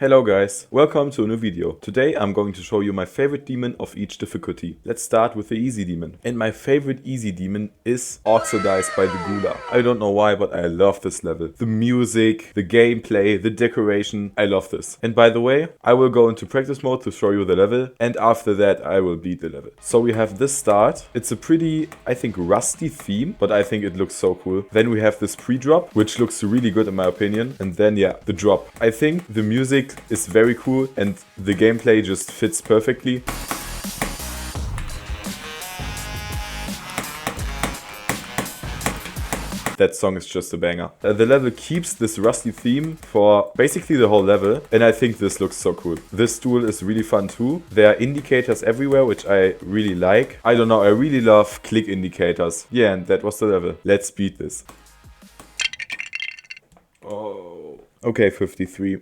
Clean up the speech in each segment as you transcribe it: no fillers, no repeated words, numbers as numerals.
Hello guys, welcome to a new video. Today I'm going to show you my favorite demon of each difficulty. Let's start with the easy demon. And my favorite easy demon is Oxidized by the Gula. I don't know why, but I love this level. The music, the gameplay, the decoration, I love this. And by the way, I will go into practice mode to show you the level, and after that I will beat the level. So we have this start. It's a pretty, I think, rusty theme, but I think it looks so cool. Then we have this pre-drop, which looks really good in my opinion. And then yeah, the drop. I think the music is very cool and the gameplay just fits perfectly. That song is just a banger. The level keeps this rusty theme for basically the whole level, and I think this looks so cool. This duel is really fun too. There are indicators everywhere, which I really like. I don't know, I really love click indicators. Yeah, and that was the level. Let's beat this. Oh. Okay, 53.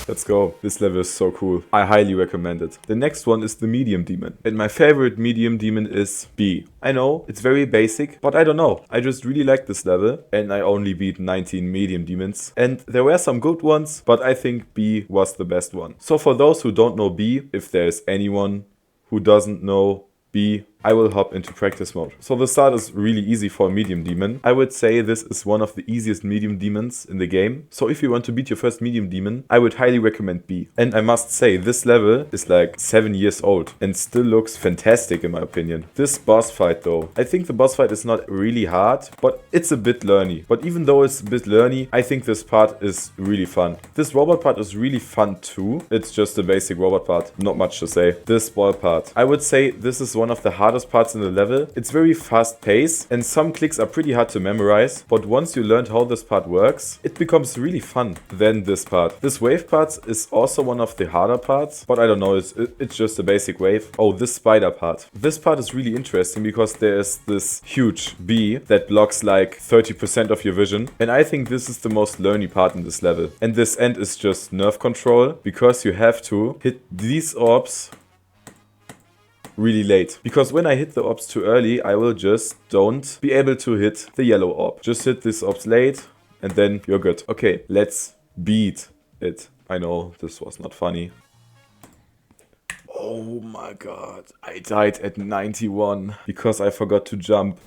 Let's go. This level is so cool. I highly recommend it. The next one is the medium demon. And my favorite medium demon is B. I know, it's very basic, but I don't know. I just really like this level and I only beat 19 medium demons. And there were some good ones, but I think B was the best one. So for those who don't know B, if there's anyone who doesn't know B, I will hop into practice mode. So the start is really easy for a medium demon. I would say this is one of the easiest medium demons in the game. So if you want to beat your first medium demon, I would highly recommend B. And I must say, this level is like 7 years old and still looks fantastic in my opinion. This boss fight though, I think the boss fight is not really hard, but it's a bit learny. But even though it's a bit learny, I think this part is really fun. This robot part is really fun too. It's just a basic robot part, not much to say. This ball part, I would say this is one of the hardest parts in the level. It's very fast paced and some clicks are pretty hard to memorize, but once you learned how this part works, it becomes really fun. Then this part. This wave part is also one of the harder parts, but I don't know, it's just a basic wave. Oh, this spider part. This part is really interesting because there's this huge bee that blocks like 30% of your vision, and I think this is the most learny part in this level. And this end is just nerve control because you have to hit these orbs really late. Because when I hit the orbs too early, I will just don't be able to hit the yellow orb. Just hit this orbs late and then you're good. Okay, let's beat it. I know this was not funny. Oh my god. I died at 91 because I forgot to jump.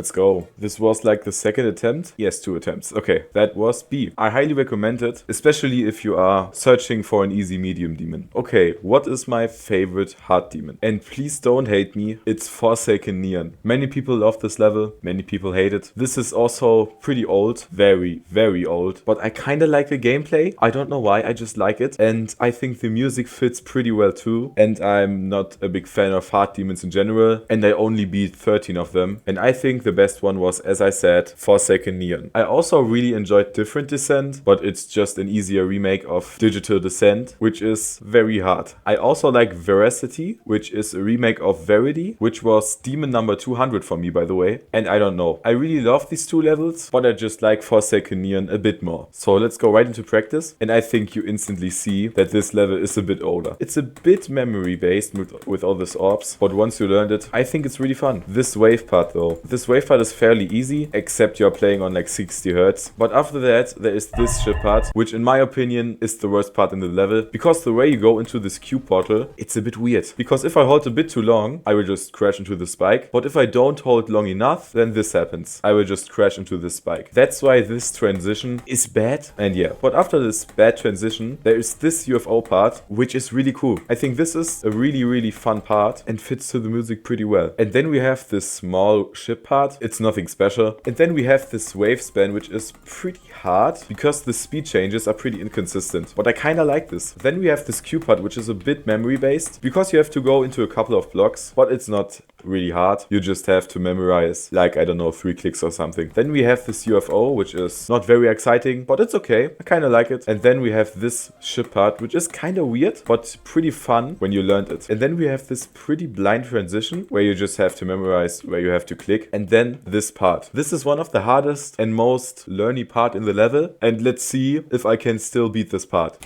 Let's go. This was like the second attempt. Yes, 2 attempts. Okay, that was B. I highly recommend it, especially if you are searching for an easy medium demon. Okay, what is my favorite hard demon? And please don't hate me, it's Forsaken Neon. Many people love this level, many people hate it. This is also pretty old, very, very old, but I kinda like the gameplay. I don't know why, I just like it. And I think the music fits pretty well too. And I'm not a big fan of hard demons in general, and I only beat 13 of them. And I think the best one was, as I said, Forsaken Neon. I also really enjoyed Different Descent, but it's just an easier remake of Digital Descent, which is very hard. I also like Veracity, which is a remake of Verity, which was demon number 200 for me, by the way. And I don't know, I really love these 2 levels, but I just like Forsaken Neon a bit more. So let's go right into practice. And I think you instantly see that this level is a bit older. It's a bit memory based with all these orbs, but once you learned it, I think it's really fun. This wave part though, this wave part is fairly easy, except you're playing on like 60 Hertz. But after that, there is this ship part, which in my opinion is the worst part in the level, because the way you go into this cube portal, it's a bit weird. Because if I hold a bit too long, I will just crash into the spike. But if I don't hold long enough, then this happens. I will just crash into the spike. That's why this transition is bad. And yeah, but after this bad transition, there is this UFO part, which is really cool. I think this is a really, really fun part and fits to the music pretty well. And then we have this small ship part. It's nothing special. And then we have this wave span, which is pretty hard because the speed changes are pretty inconsistent. But I kind of like this. Then we have this cube part, which is a bit memory based because you have to go into a couple of blocks, but it's not really hard. You just have to memorize like, I don't know, 3 clicks or something. Then we have this UFO, which is not very exciting, but it's okay. I kind of like it. And then we have this ship part, which is kind of weird, but pretty fun when you learned it. And then we have this pretty blind transition where you just have to memorize where you have to click. And then this part. This is one of the hardest and most learny part in the level. And let's see if I can still beat this part.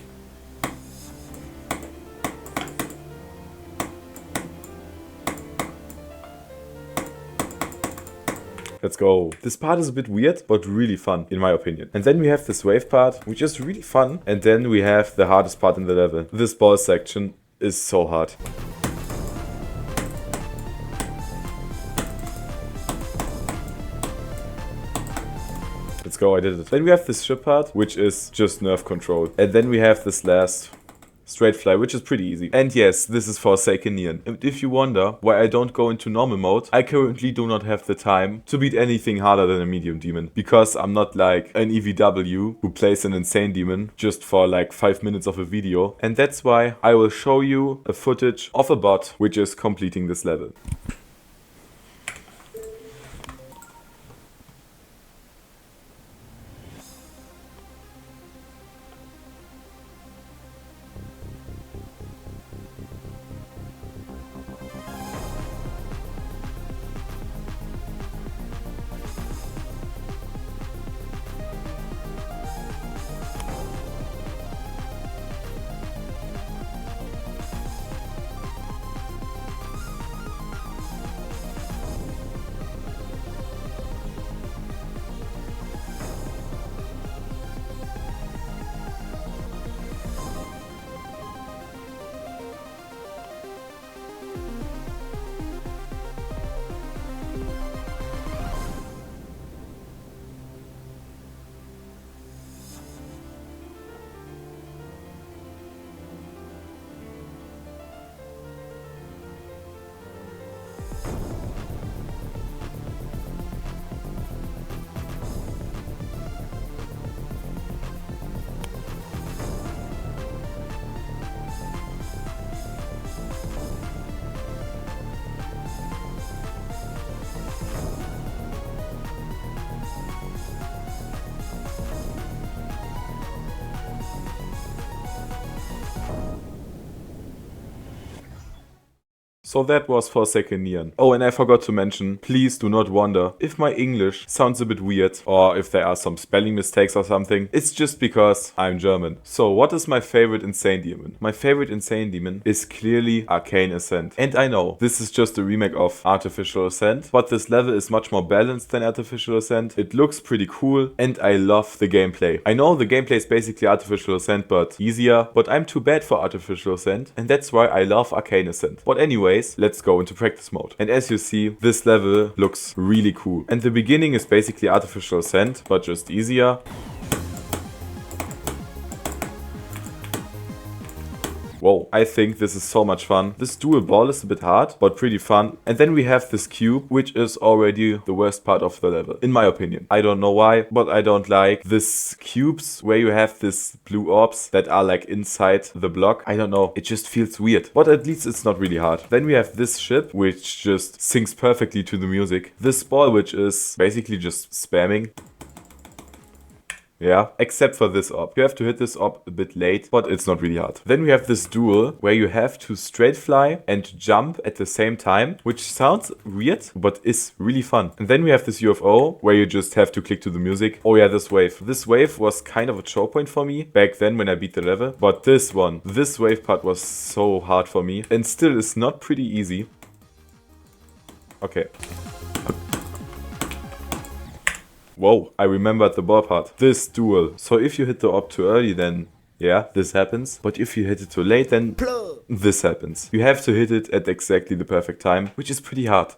Let's go. This part is a bit weird, but really fun, in my opinion. And then we have this wave part, which is really fun. And then we have the hardest part in the level. This ball section is so hard. Let's go, I did it. Then we have this ship part, which is just nerve control. And then we have this last straight fly, which is pretty easy. And yes, this is Forsaken Neon. And if you wonder why I don't go into normal mode, I currently do not have the time to beat anything harder than a medium demon. Because I'm not like an EVW who plays an insane demon just for like 5 minutes of a video. And that's why I will show you a footage of a bot which is completing this level. So that was Forsaken Neon. Oh, and I forgot to mention, please do not wonder if my English sounds a bit weird or if there are some spelling mistakes or something. It's just because I'm German. So what is my favorite insane demon? My favorite insane demon is clearly Arcane Ascent. And I know, this is just a remake of Artificial Ascent, but this level is much more balanced than Artificial Ascent. It looks pretty cool and I love the gameplay. I know the gameplay is basically Artificial Ascent but easier, but I'm too bad for Artificial Ascent and that's why I love Arcane Ascent. But anyway, anyways, let's go into practice mode. And as you see, this level looks really cool. And the beginning is basically artificial sand, but just easier. Whoa, I think this is so much fun. This dual ball is a bit hard, but pretty fun. And then we have this cube, which is already the worst part of the level, in my opinion. I don't know why, but I don't like this cubes where you have this blue orbs that are like inside the block. I don't know, it just feels weird, but at least it's not really hard. Then we have this ship, which just syncs perfectly to the music. This ball, which is basically just spamming. Yeah, except for this op. You have to hit this op a bit late, but it's not really hard. Then we have this duel where you have to straight fly and jump at the same time, which sounds weird, but is really fun. And then we have this UFO where you just have to click to the music. Oh yeah, this wave. This wave was kind of a choke point for me back then when I beat the level. But this wave part was so hard for me and still is not pretty easy. Okay. Whoa, I remembered the ball part. This duel. So if you hit the op too early, then yeah, this happens. But if you hit it too late, then this happens. You have to hit it at exactly the perfect time, which is pretty hard.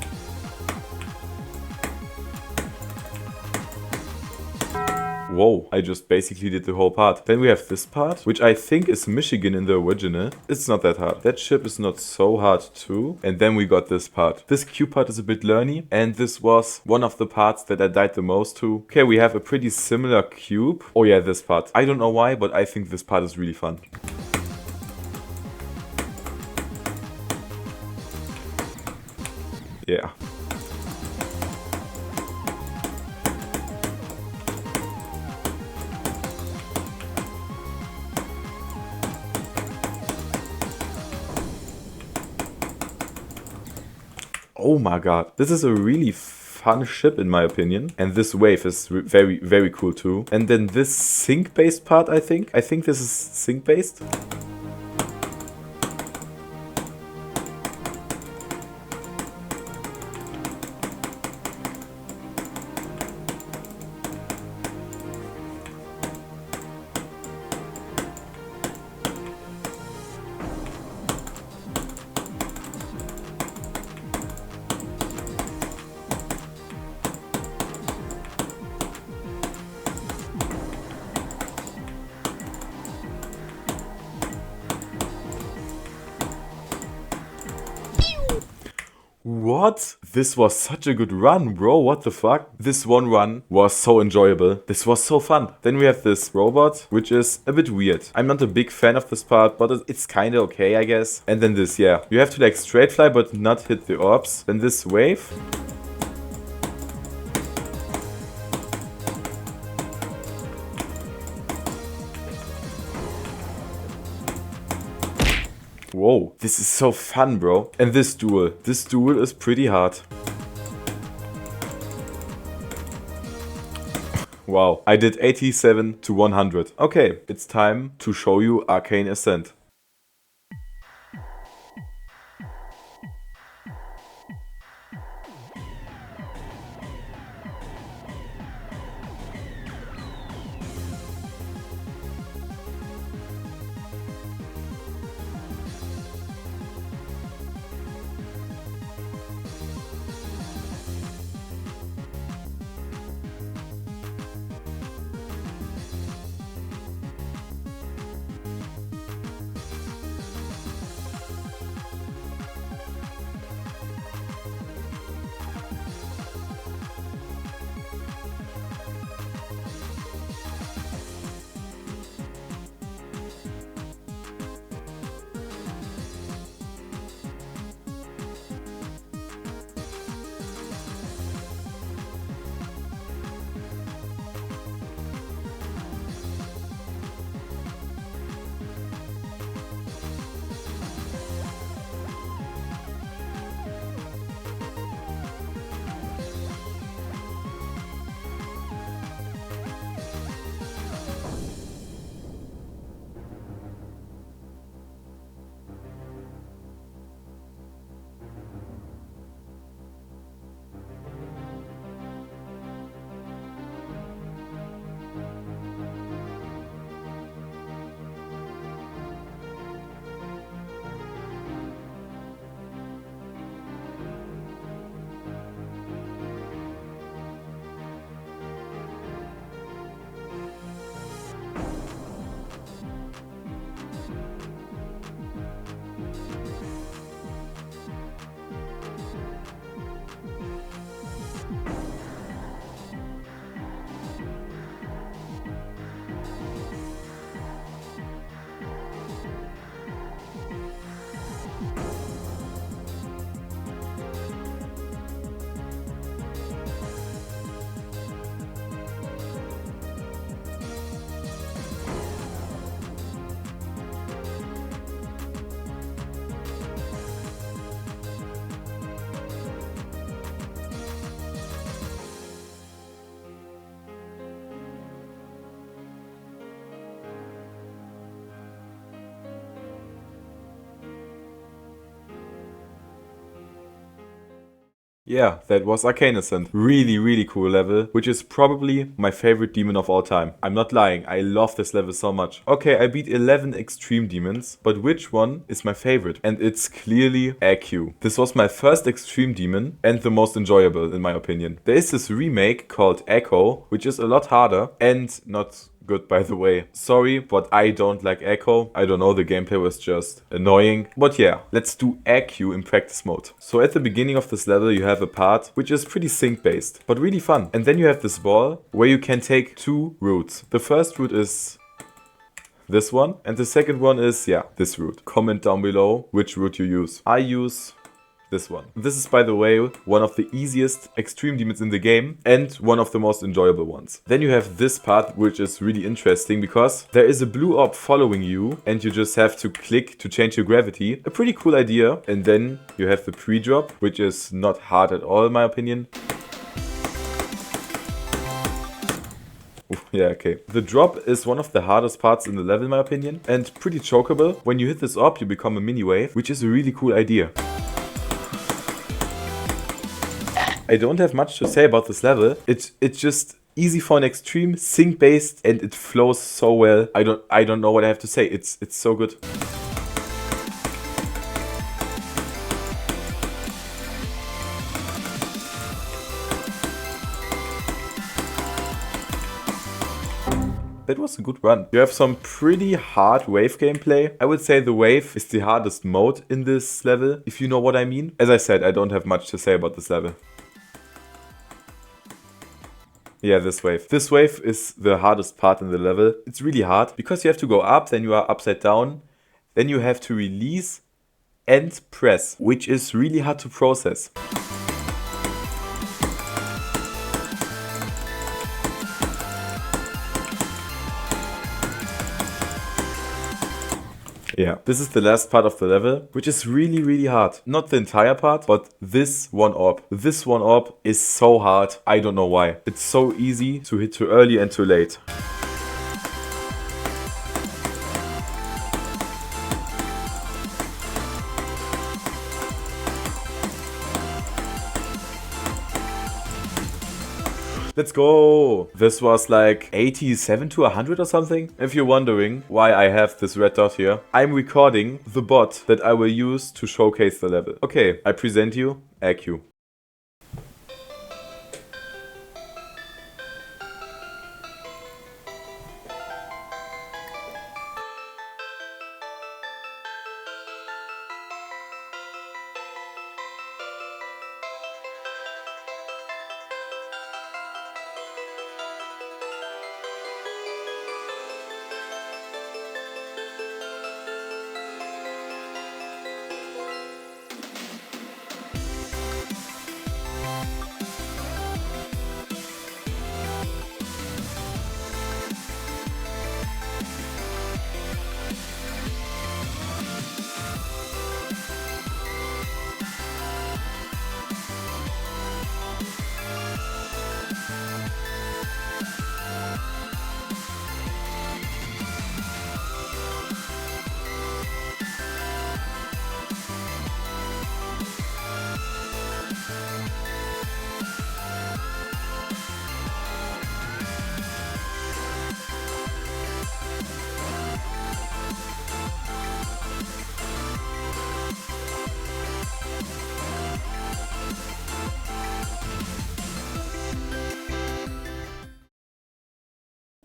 Whoa, I just basically did the whole part. Then we have this part, which I think is Michigan in the original. It's not that hard. That ship is not so hard too. And then we got this part. This cube part is a bit learny, and this was one of the parts that I died the most to. Okay, we have a pretty similar cube. Oh yeah, this part. I don't know why, but I think this part is really fun. Yeah. Oh my god, this is a really fun ship in my opinion. And this wave is very, very cool too. And then this sync-based part, I think this is sync-based. What? This was such a good run, bro. What the fuck? This one run was so enjoyable. This was so fun. Then we have this robot, which is a bit weird. I'm not a big fan of this part, but it's kind of okay, I guess. And then this, yeah. You have to like straight fly, but not hit the orbs. Then this wave. Whoa, this is so fun, bro. And this duel is pretty hard. Wow, I did 87 to 100. Okay, it's time to show you Arcane Ascent. Yeah, that was Arcaniscent. Really, really cool level, which is probably my favorite demon of all time. I'm not lying, I love this level so much. Okay, I beat 11 extreme demons, but which one is my favorite? And it's clearly AQ. This was my first extreme demon and the most enjoyable in my opinion. There is this remake called Echo, which is a lot harder and not good, by the way. Sorry, but I don't like Echo. I don't know, the gameplay was just annoying. But yeah, let's do AQ in practice mode. So at the beginning of this level, you have a part which is pretty sync based, but really fun. And then you have this ball where you can take 2 routes. The first route is this one, and the second one is, yeah, this route. Comment down below which route you use. I use this one. This is, by the way, one of the easiest extreme demons in the game and one of the most enjoyable ones. Then you have this part, which is really interesting because there is a blue orb following you and you just have to click to change your gravity. A pretty cool idea. And then you have the pre-drop, which is not hard at all in my opinion. Yeah, okay. The drop is one of the hardest parts in the level in my opinion and pretty chokeable. When you hit this orb, you become a mini wave, which is a really cool idea. I don't have much to say about this level. It's just easy for an extreme, sync based, and it flows so well. I don't know what I have to say. It's so good. That was a good run. You have some pretty hard wave gameplay. I would say the wave is the hardest mode in this level, if you know what I mean. As I said, I don't have much to say about this level. Yeah, this wave. This wave is the hardest part in the level. It's really hard because you have to go up, then you are upside down, then you have to release and press, which is really hard to process. Yeah, this is the last part of the level, which is really, really hard. Not the entire part, but this one orb. This one orb is so hard. I don't know why. It's so easy to hit too early and too late. Let's go! This was like 87 to 100 or something. If you're wondering why I have this red dot here, I'm recording the bot that I will use to showcase the level. Okay, I present you AQ.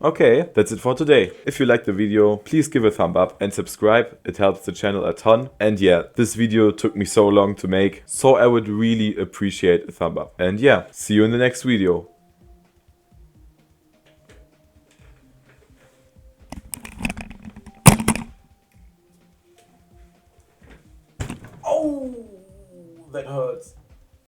Okay, that's it for today. If you liked the video, please give a thumb up and subscribe. It helps the channel a ton. And yeah, this video took me so long to make, so I would really appreciate a thumb up. And yeah, see you in the next video.